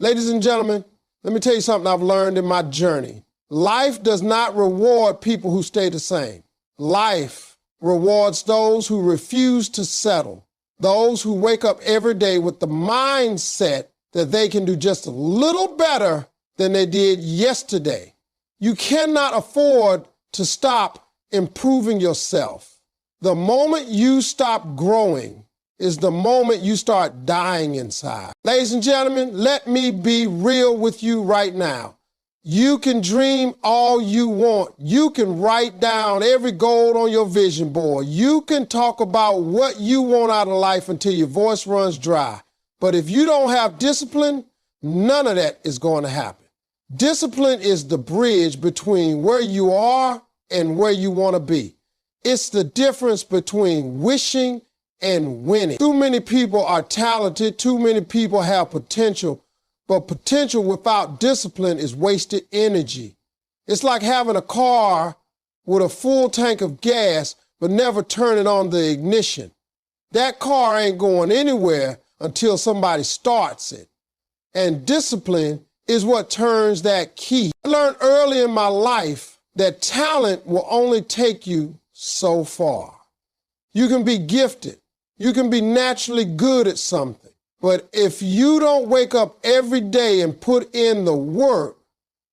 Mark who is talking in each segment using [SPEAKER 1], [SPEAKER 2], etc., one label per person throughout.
[SPEAKER 1] Ladies and gentlemen, let me tell you something I've learned in my journey. Life does not reward people who stay the same. Life rewards those who refuse to settle, those who wake up every day with the mindset that they can do just a little better than they did yesterday. You cannot afford to stop improving yourself. The moment you stop growing is the moment you start dying inside. Ladies and gentlemen, let me be real with you right now. You can dream all you want. You can write down every goal on your vision board. You can talk about what you want out of life until your voice runs dry. But if you don't have discipline, none of that is going to happen. Discipline is the bridge between where you are and where you want to be. It's the difference between wishing and winning. Too many people are talented. Too many people have potential. But potential without discipline is wasted energy. It's like having a car with a full tank of gas, but never turning on the ignition. That car ain't going anywhere until somebody starts it. And discipline is what turns that key. I learned early in my life that talent will only take you so far. You can be gifted. You can be naturally good at something. But if you don't wake up every day and put in the work,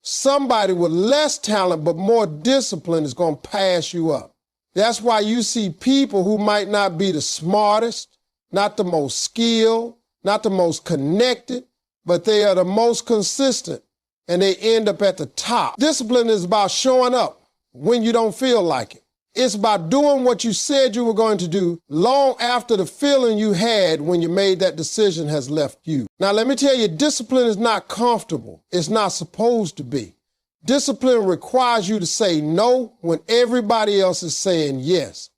[SPEAKER 1] somebody with less talent but more discipline is going to pass you up. That's why you see people who might not be the smartest, not the most skilled, not the most connected, but they are the most consistent, and they end up at the top. Discipline is about showing up when you don't feel like it. It's about doing what you said you were going to do long after the feeling you had when you made that decision has left you. Now, let me tell you, discipline is not comfortable. It's not supposed to be. Discipline requires you to say no when everybody else is saying yes.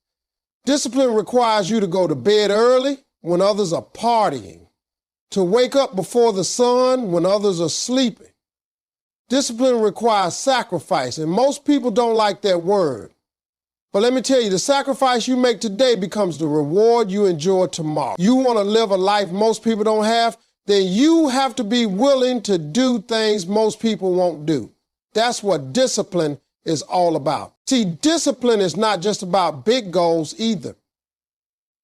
[SPEAKER 1] Discipline requires you to go to bed early when others are partying, to wake up before the sun when others are sleeping. Discipline requires sacrifice, and most people don't like that word. But let me tell you, the sacrifice you make today becomes the reward you enjoy tomorrow. You want to live a life most people don't have, then you have to be willing to do things most people won't do. That's what discipline is all about. See, discipline is not just about big goals either.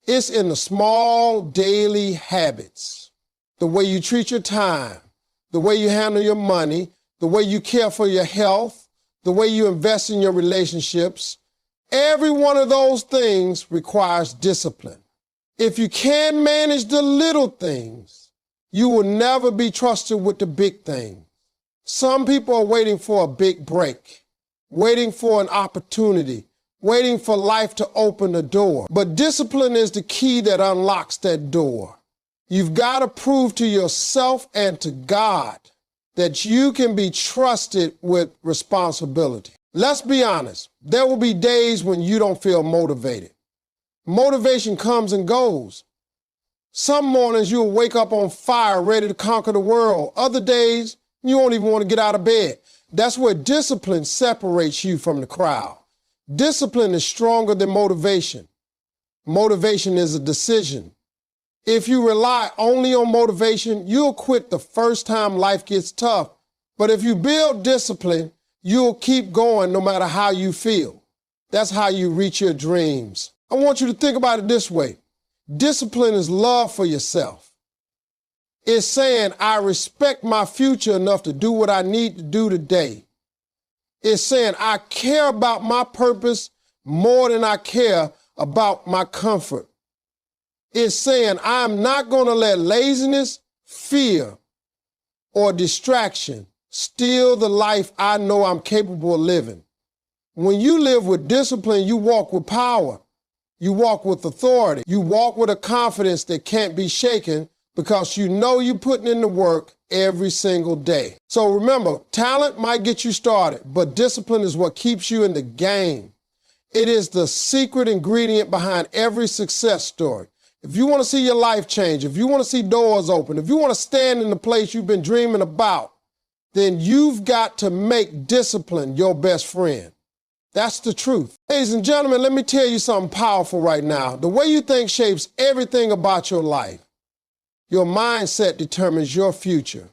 [SPEAKER 1] It's in the small daily habits, the way you treat your time, the way you handle your money, the way you care for your health, the way you invest in your relationships. Every one of those things requires discipline. If you can manage the little things, you will never be trusted with the big things. Some people are waiting for a big break, waiting for an opportunity, waiting for life to open the door. But discipline is the key that unlocks that door. You've got to prove to yourself and to God that you can be trusted with responsibility. Let's be honest, there will be days when you don't feel motivated. Motivation comes and goes. Some mornings you'll wake up on fire, ready to conquer the world. Other days, you won't even want to get out of bed. That's where discipline separates you from the crowd. Discipline is stronger than motivation. Motivation is a decision. If you rely only on motivation, you'll quit the first time life gets tough. But if you build discipline, you'll keep going no matter how you feel. That's how you reach your dreams. I want you to think about it this way. Discipline is love for yourself. It's saying, I respect my future enough to do what I need to do today. It's saying, I care about my purpose more than I care about my comfort. It's saying, I'm not going to let laziness, fear, or distraction steal the life I know I'm capable of living. When you live with discipline, you walk with power. You walk with authority. You walk with a confidence that can't be shaken because you know you're putting in the work every single day. So remember, talent might get you started, but discipline is what keeps you in the game. It is the secret ingredient behind every success story. If you want to see your life change, if you want to see doors open, if you want to stand in the place you've been dreaming about, then you've got to make discipline your best friend. That's the truth. Ladies and gentlemen, let me tell you something powerful right now. The way you think shapes everything about your life. Your mindset determines your future.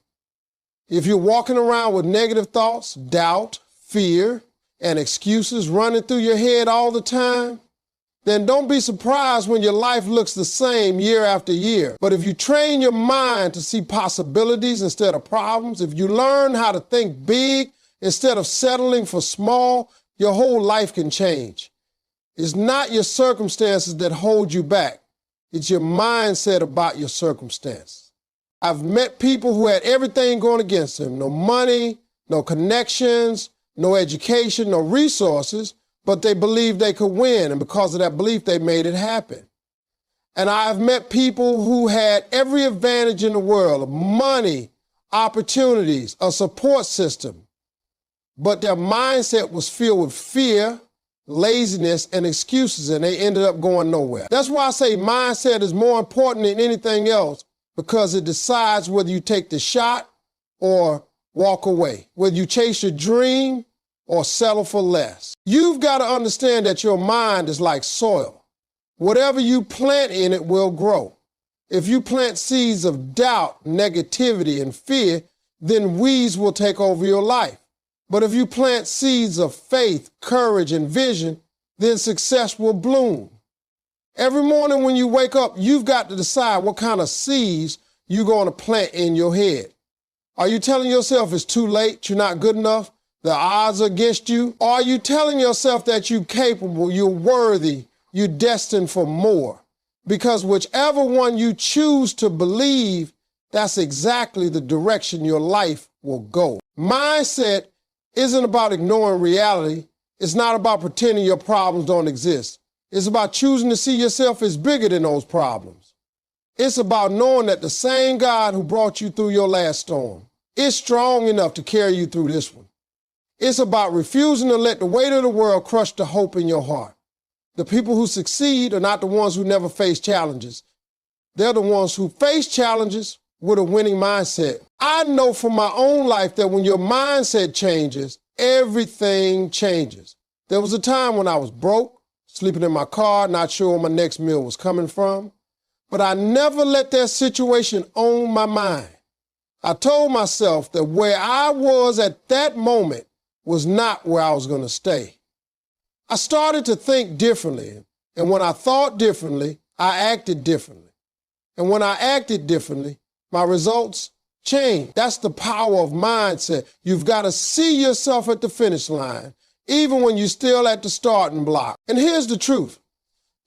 [SPEAKER 1] If you're walking around with negative thoughts, doubt, fear, and excuses running through your head all the time, then don't be surprised when your life looks the same year after year. But if you train your mind to see possibilities instead of problems, if you learn how to think big instead of settling for small, your whole life can change. It's not your circumstances that hold you back. It's your mindset about your circumstance. I've met people who had everything going against them. No money, no connections, no education, no resources, but they believed they could win. And because of that belief, they made it happen. And I've met people who had every advantage in the world, money, opportunities, a support system, but their mindset was filled with fear, laziness, and excuses, and they ended up going nowhere. That's why I say mindset is more important than anything else, because it decides whether you take the shot or walk away, whether you chase your dream or settle for less. You've got to understand that your mind is like soil. Whatever you plant in it will grow. If you plant seeds of doubt, negativity, and fear, then weeds will take over your life. But if you plant seeds of faith, courage, and vision, then success will bloom. Every morning when you wake up, you've got to decide what kind of seeds you're going to plant in your head. Are you telling yourself it's too late, you're not good enough, the odds are against you? Or are you telling yourself that you're capable, you're worthy, you're destined for more? Because whichever one you choose to believe, that's exactly the direction your life will go. Mindset isn't about ignoring reality. It's not about pretending your problems don't exist. It's about choosing to see yourself as bigger than those problems. It's about knowing that the same God who brought you through your last storm is strong enough to carry you through this one. It's about refusing to let the weight of the world crush the hope in your heart. The people who succeed are not the ones who never face challenges. They're the ones who face challenges with a winning mindset. I know from my own life that when your mindset changes, everything changes. There was a time when I was broke, sleeping in my car, not sure where my next meal was coming from, but I never let that situation own my mind. I told myself that where I was at that moment was not where I was going to stay. I started to think differently, and when I thought differently, I acted differently. And when I acted differently, my results changed. That's the power of mindset. You've got to see yourself at the finish line, even when you're still at the starting block. And here's the truth.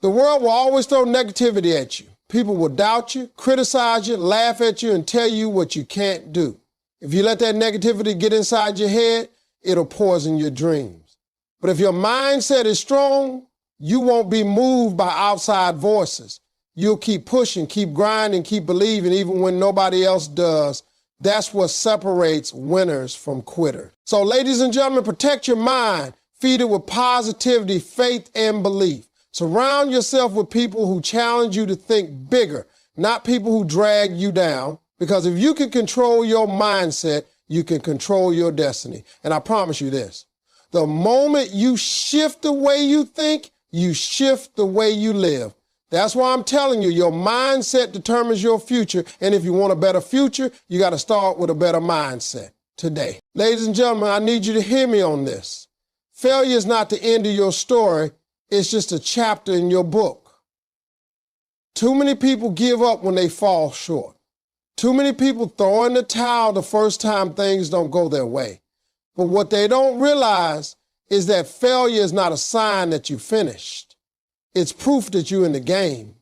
[SPEAKER 1] The world will always throw negativity at you. People will doubt you, criticize you, laugh at you, and tell you what you can't do. If you let that negativity get inside your head, it'll poison your dreams. But if your mindset is strong, you won't be moved by outside voices. You'll keep pushing, keep grinding, keep believing, even when nobody else does. That's what separates winners from quitters. So, ladies and gentlemen, protect your mind. Feed it with positivity, faith, and belief. Surround yourself with people who challenge you to think bigger, not people who drag you down. Because if you can control your mindset, you can control your destiny. And I promise you this, the moment you shift the way you think, you shift the way you live. That's why I'm telling you, your mindset determines your future. And if you want a better future, you got to start with a better mindset today. Ladies and gentlemen, I need you to hear me on this. Failure is not the end of your story. It's just a chapter in your book. Too many people give up when they fall short. Too many people throw in the towel the first time things don't go their way. But what they don't realize is that failure is not a sign that you finished. It's proof that you're in the game.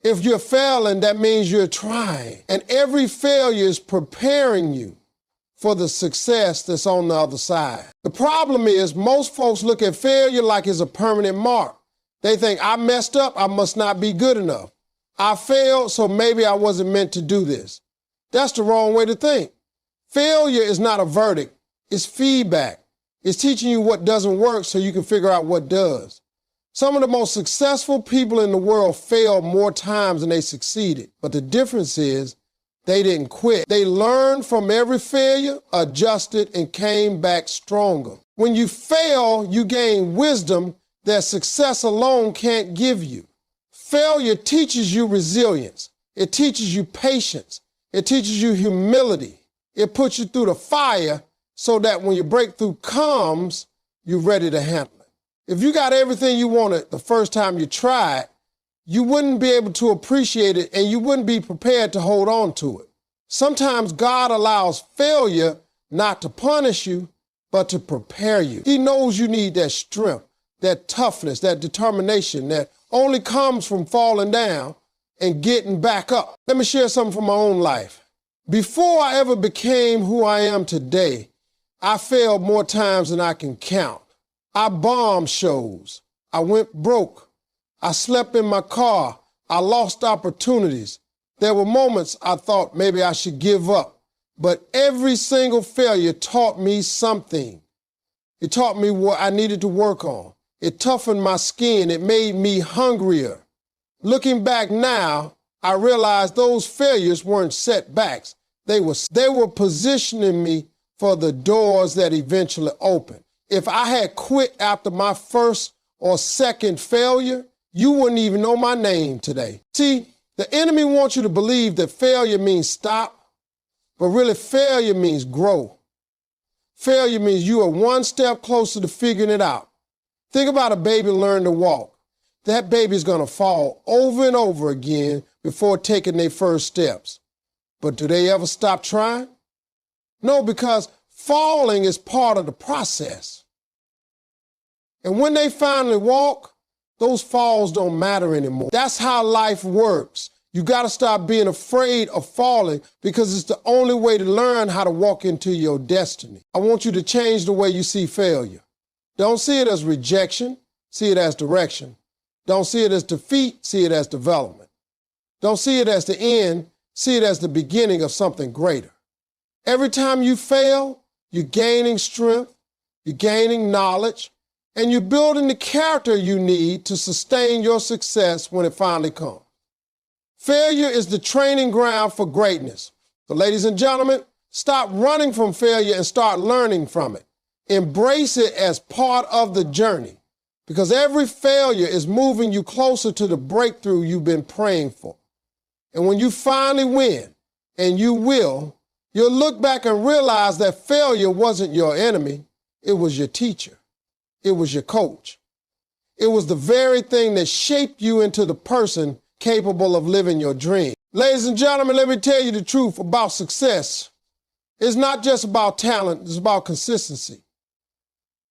[SPEAKER 1] If you're failing, that means you're trying. And every failure is preparing you for the success that's on the other side. The problem is most folks look at failure like it's a permanent mark. They think, I messed up, I must not be good enough. I failed, so maybe I wasn't meant to do this. That's the wrong way to think. Failure is not a verdict. It's feedback. It's teaching you what doesn't work so you can figure out what does. Some of the most successful people in the world failed more times than they succeeded. But the difference is they didn't quit. They learned from every failure, adjusted, and came back stronger. When you fail, you gain wisdom that success alone can't give you. Failure teaches you resilience. It teaches you patience. It teaches you humility. It puts you through the fire so that when your breakthrough comes, you're ready to handle it. If you got everything you wanted the first time you tried, you wouldn't be able to appreciate it and you wouldn't be prepared to hold on to it. Sometimes God allows failure not to punish you, but to prepare you. He knows you need that strength, that toughness, that determination that only comes from falling down and getting back up. Let me share something from my own life. Before I ever became who I am today, I failed more times than I can count. I bombed shows. I went broke. I slept in my car. I lost opportunities. There were moments I thought maybe I should give up. But every single failure taught me something. It taught me what I needed to work on. It toughened my skin. It made me hungrier. Looking back now, I realized those failures weren't setbacks. They were positioning me for the doors that eventually opened. If I had quit after my first or second failure, you wouldn't even know my name today. See, the enemy wants you to believe that failure means stop, but really failure means grow. Failure means you are one step closer to figuring it out. Think about a baby learning to walk. That baby's going to fall over and over again before taking their first steps. But do they ever stop trying? No, because falling is part of the process. And when they finally walk, those falls don't matter anymore. That's how life works. You got to stop being afraid of falling because it's the only way to learn how to walk into your destiny. I want you to change the way you see failure. Don't see it as rejection, see it as direction. Don't see it as defeat, see it as development. Don't see it as the end, see it as the beginning of something greater. Every time you fail, you're gaining strength, you're gaining knowledge, and you're building the character you need to sustain your success when it finally comes. Failure is the training ground for greatness. So ladies and gentlemen, stop running from failure and start learning from it. Embrace it as part of the journey because every failure is moving you closer to the breakthrough you've been praying for. And when you finally win, and you will, you'll look back and realize that failure wasn't your enemy. It was your teacher. It was your coach. It was the very thing that shaped you into the person capable of living your dream. Ladies and gentlemen, let me tell you the truth about success. It's not just about talent, it's about consistency.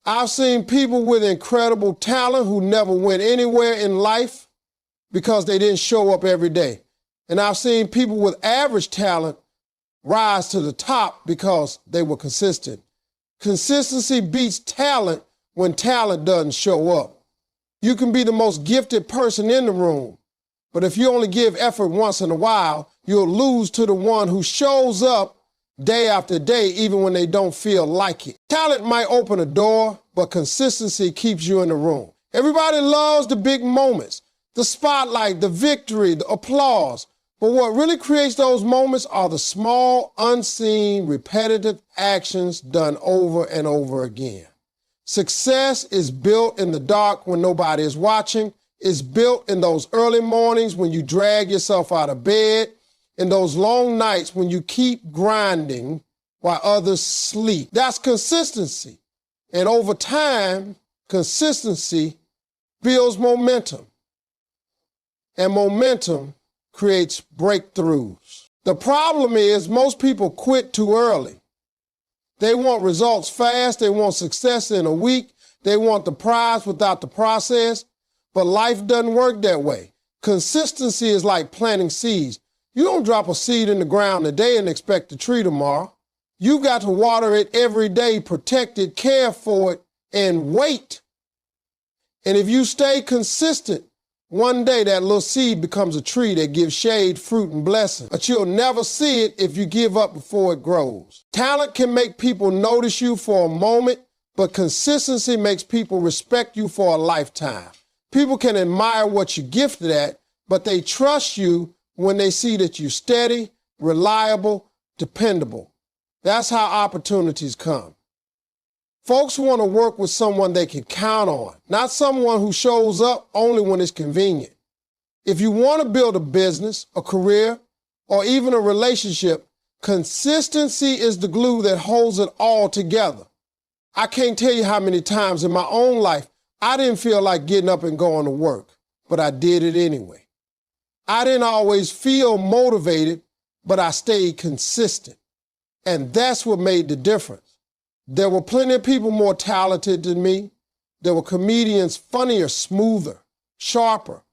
[SPEAKER 1] I've seen people with incredible talent who never went anywhere in life because they didn't show up every day. And I've seen people with average talent rise to the top because they were consistent. Consistency beats talent when talent doesn't show up. You can be the most gifted person in the room, but if you only give effort once in a while, you'll lose to the one who shows up day after day, even when they don't feel like it. Talent might open a door, but consistency keeps you in the room. Everybody loves the big moments, the spotlight, the victory, the applause. But what really creates those moments are the small, unseen, repetitive actions done over and over again. Success is built in the dark when nobody is watching. It's built in those early mornings when you drag yourself out of bed, in those long nights when you keep grinding while others sleep. That's consistency. And over time, consistency builds momentum. And momentum creates breakthroughs. The problem is most people quit too early. They want results fast. They want success in a week. They want the prize without the process. But life doesn't work that way. Consistency is like planting seeds. You don't drop a seed in the ground today and expect a tree tomorrow. You got to water it every day, protect it, care for it, and wait. And if you stay consistent, one day that little seed becomes a tree that gives shade, fruit, and blessing. But you'll never see it if you give up before it grows. Talent can make people notice you for a moment, but consistency makes people respect you for a lifetime. People can admire what you're gifted at, but they trust you when they see that you're steady, reliable, dependable. That's how opportunities come. Folks want to work with someone they can count on, not someone who shows up only when it's convenient. If you want to build a business, a career, or even a relationship, Consistency is the glue that holds it all together. I can't tell you how many times in my own life I didn't feel like getting up and going to work, but I did it anyway. I didn't always feel motivated, but I stayed consistent. And that's what made the difference. There were plenty of people more talented than me. There were comedians funnier, smoother, sharper.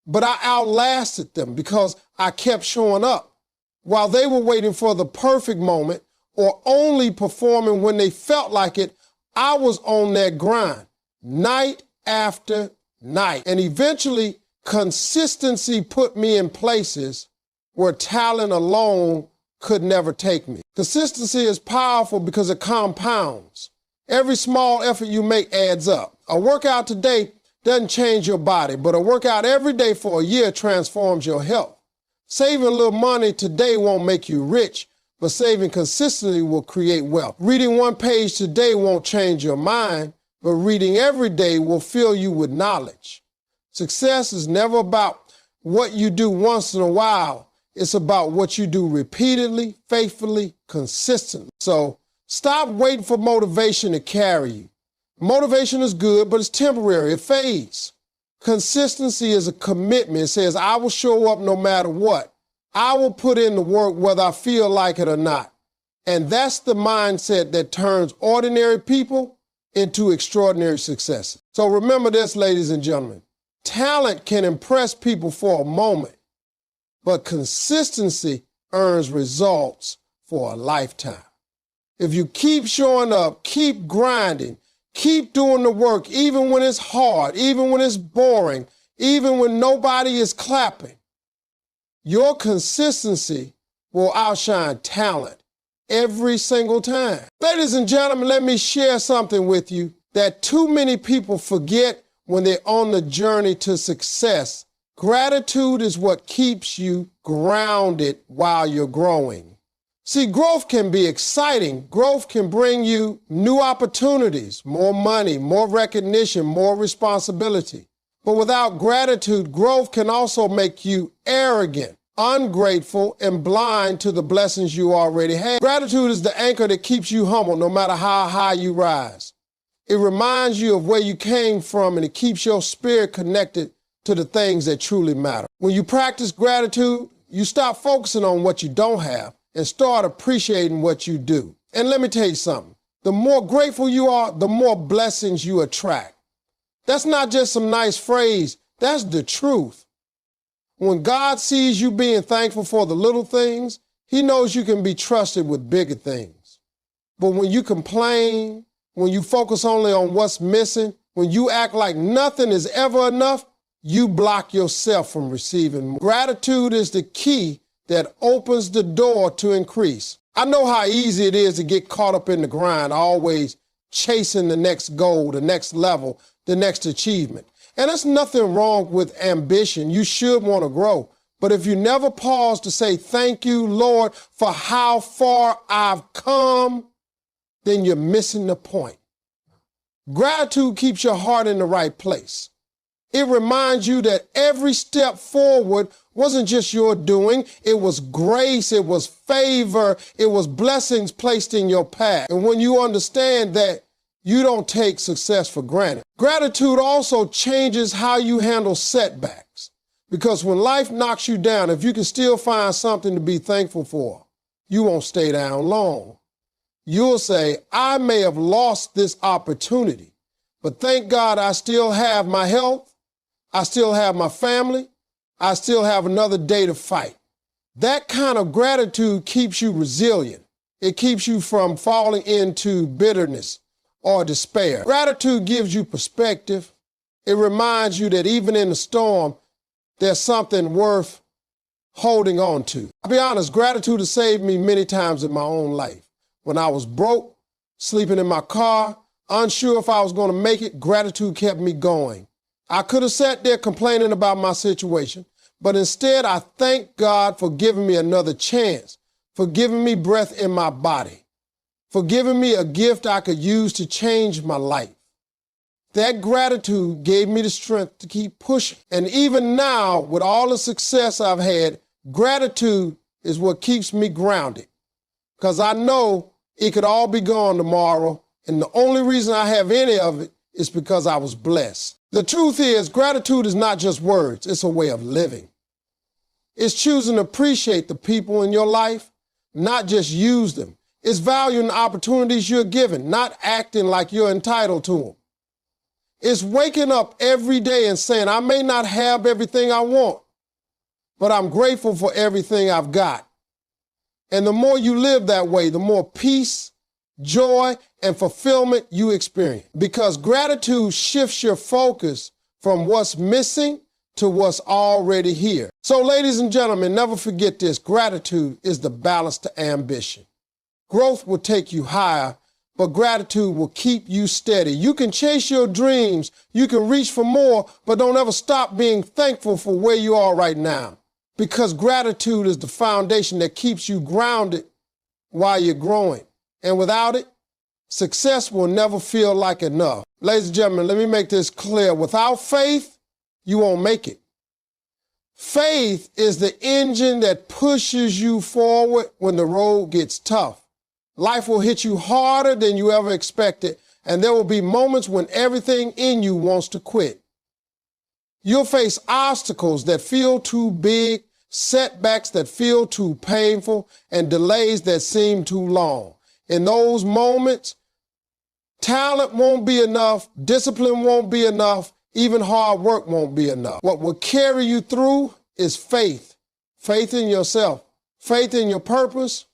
[SPEAKER 1] But I outlasted them because I kept showing up. While they were waiting for the perfect moment or only performing when they felt like it, I was on that grind night after night. And eventually, consistency put me in places where talent alone could never take me. Consistency is powerful because it compounds. Every small effort you make adds up. A workout today doesn't change your body, but a workout every day for a year transforms your health. Saving a little money today won't make you rich, but saving consistently will create wealth. Reading one page today won't change your mind, but reading every day will fill you with knowledge. Success is never about what you do once in a while. It's about what you do repeatedly, faithfully, consistently. So stop waiting for motivation to carry you. Motivation is good, but it's temporary. It fades. Consistency is a commitment. It says, I will show up no matter what. I will put in the work whether I feel like it or not. And that's the mindset that turns ordinary people into extraordinary successes. So remember this, ladies and gentlemen. Talent can impress people for a moment, but consistency earns results for a lifetime. If you keep showing up, keep grinding, keep doing the work, even when it's hard, even when it's boring, even when nobody is clapping, your consistency will outshine talent every single time. Ladies and gentlemen, let me share something with you that too many people forget when they're on the journey to success. Gratitude is what keeps you grounded while you're growing. See, growth can be exciting. Growth can bring you new opportunities, more money, more recognition, more responsibility. But without gratitude, growth can also make you arrogant, ungrateful, and blind to the blessings you already have. Gratitude is the anchor that keeps you humble no matter how high you rise. It reminds you of where you came from, and it keeps your spirit connected to the things that truly matter. When you practice gratitude, you stop focusing on what you don't have and start appreciating what you do. And let me tell you something. The more grateful you are, the more blessings you attract. That's not just some nice phrase. That's the truth. When God sees you being thankful for the little things, He knows you can be trusted with bigger things. But when you complain, when you focus only on what's missing, when you act like nothing is ever enough, you block yourself from receiving more. Gratitude is the key that opens the door to increase. I know how easy it is to get caught up in the grind, always chasing the next goal, the next level, the next achievement. And there's nothing wrong with ambition. You should want to grow. But if you never pause to say, thank you, Lord, for how far I've come, then you're missing the point. Gratitude keeps your heart in the right place. It reminds you that every step forward wasn't just your doing. It was grace, it was favor, it was blessings placed in your path. And when you understand that, you don't take success for granted. Gratitude also changes how you handle setbacks. Because when life knocks you down, if you can still find something to be thankful for, you won't stay down long. You'll say, I may have lost this opportunity, but thank God I still have my health, I still have my family, I still have another day to fight. That kind of gratitude keeps you resilient. It keeps you from falling into bitterness or despair. Gratitude gives you perspective. It reminds you that even in the storm, there's something worth holding on to. I'll be honest, gratitude has saved me many times in my own life. When I was broke, sleeping in my car, unsure if I was going to make it, gratitude kept me going. I could have sat there complaining about my situation, but instead I thank God for giving me another chance, for giving me breath in my body, for giving me a gift I could use to change my life. That gratitude gave me the strength to keep pushing. And even now, with all the success I've had, gratitude is what keeps me grounded. because I know it could all be gone tomorrow, and the only reason I have any of it is because I was blessed. The truth is, gratitude is not just words, it's a way of living. It's choosing to appreciate the people in your life, not just use them. It's valuing the opportunities you're given, not acting like you're entitled to them. It's waking up every day and saying, I may not have everything I want, but I'm grateful for everything I've got. And the more you live that way, the more peace, joy, and fulfillment you experience. Because gratitude shifts your focus from what's missing to what's already here. So, ladies and gentlemen, never forget this. Gratitude is the balance to ambition. Growth will take you higher, but gratitude will keep you steady. You can chase your dreams, you can reach for more, but don't ever stop being thankful for where you are right now. Because gratitude is the foundation that keeps you grounded while you're growing. And without it, success will never feel like enough. Ladies and gentlemen, let me make this clear. Without faith, you won't make it. Faith is the engine that pushes you forward when the road gets tough. Life will hit you harder than you ever expected, and there will be moments when everything in you wants to quit. You'll face obstacles that feel too big, setbacks that feel too painful, and delays that seem too long. In those moments, talent won't be enough, discipline won't be enough, even hard work won't be enough. What will carry you through is faith. Faith in yourself, faith in your purpose,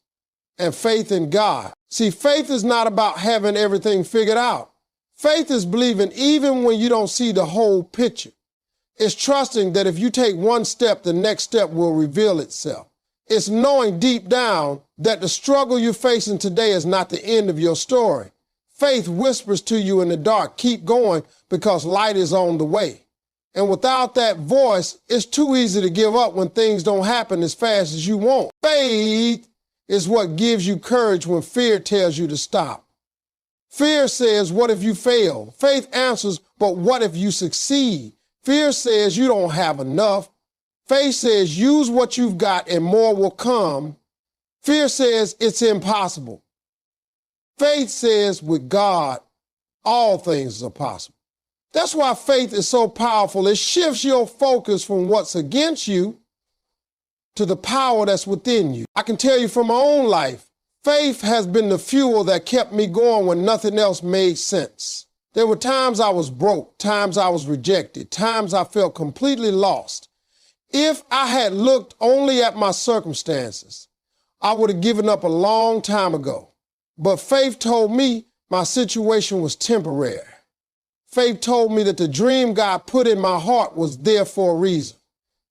[SPEAKER 1] and faith in God. See, faith is not about having everything figured out. Faith is believing even when you don't see the whole picture. It's trusting that if you take one step, the next step will reveal itself. It's knowing deep down that the struggle you're facing today is not the end of your story. Faith whispers to you in the dark, keep going because light is on the way. And without that voice, it's too easy to give up when things don't happen as fast as you want. Faith is what gives you courage when fear tells you to stop. Fear says, what if you fail? Faith answers, but what if you succeed? Fear says you don't have enough. Faith says use what you've got and more will come. Fear says it's impossible. Faith says with God, all things are possible. That's why faith is so powerful. It shifts your focus from what's against you to the power that's within you. I can tell you from my own life, faith has been the fuel that kept me going when nothing else made sense. There were times I was broke, times I was rejected, times I felt completely lost. If I had looked only at my circumstances, I would have given up a long time ago. But faith told me my situation was temporary. Faith told me that the dream God put in my heart was there for a reason.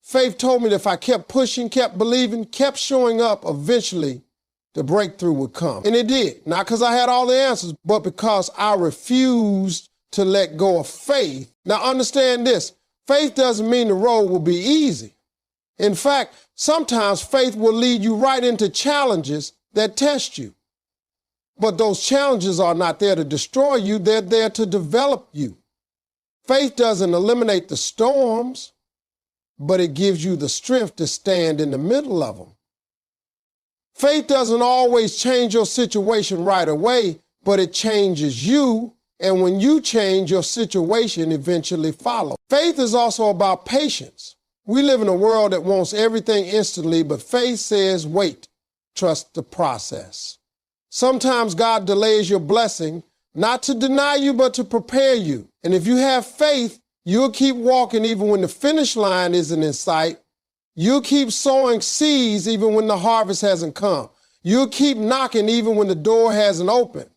[SPEAKER 1] Faith told me that if I kept pushing, kept believing, kept showing up, eventually the breakthrough would come. And it did. Not because I had all the answers, but because I refused to let go of faith. Now understand this. Faith doesn't mean the road will be easy. In fact, sometimes faith will lead you right into challenges that test you. But those challenges are not there to destroy you, they're there to develop you. Faith doesn't eliminate the storms, but it gives you the strength to stand in the middle of them. Faith doesn't always change your situation right away, but it changes you, and when you change, your situation eventually follows. Faith is also about patience. We live in a world that wants everything instantly, but faith says, wait, trust the process. Sometimes God delays your blessing, not to deny you, but to prepare you. And if you have faith, you'll keep walking even when the finish line isn't in sight. You'll keep sowing seeds even when the harvest hasn't come. You'll keep knocking even when the door hasn't opened.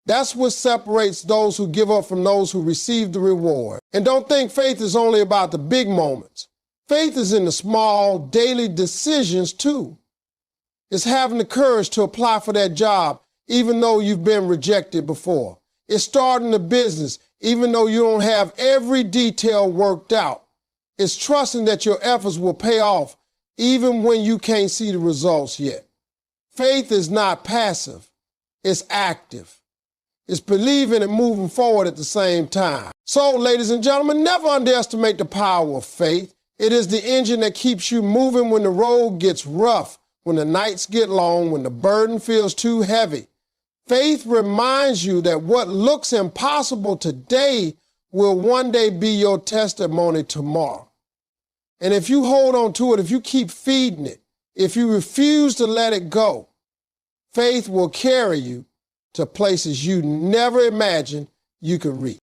[SPEAKER 1] That's what separates those who give up from those who receive the reward. And don't think faith is only about the big moments. Faith is in the small, daily decisions too. It's having the courage to apply for that job, even though you've been rejected before. It's starting a business, even though you don't have every detail worked out. It's trusting that your efforts will pay off, even when you can't see the results yet. Faith is not passive, it's active. It's believing and moving forward at the same time. So, ladies and gentlemen, never underestimate the power of faith. It is the engine that keeps you moving when the road gets rough, when the nights get long, when the burden feels too heavy. Faith reminds you that what looks impossible today will one day be your testimony tomorrow. And if you hold on to it, if you keep feeding it, if you refuse to let it go, faith will carry you to places you never imagined you could reach.